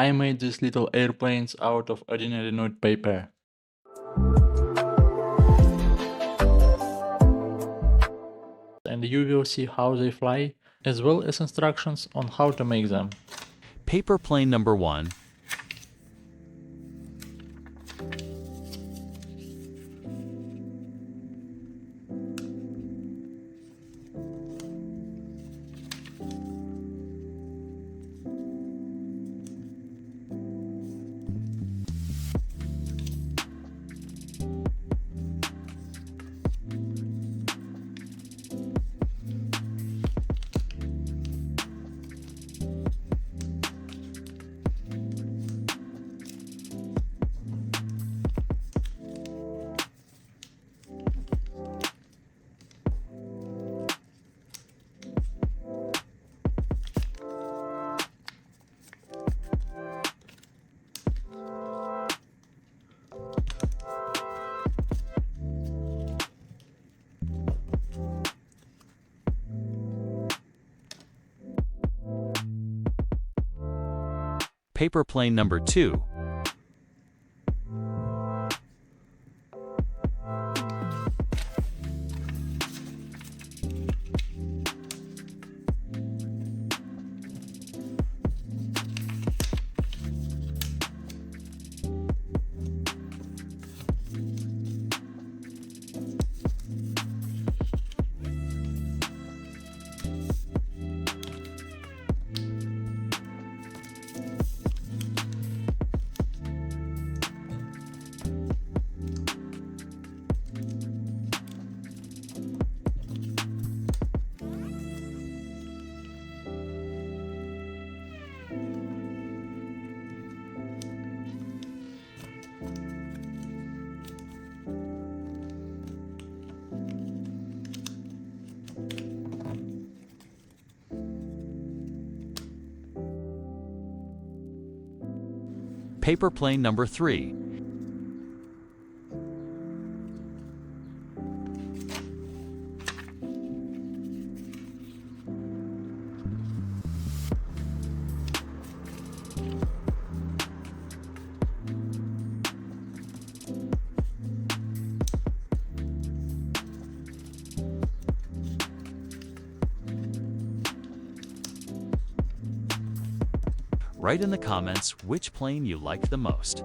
I made these little airplanes out of ordinary note paper. And you will see how they fly, as well as instructions on how to make them. Paper plane number 1. Paper plane number 2. Paper plane number 3. Write in the comments which plane you like the most.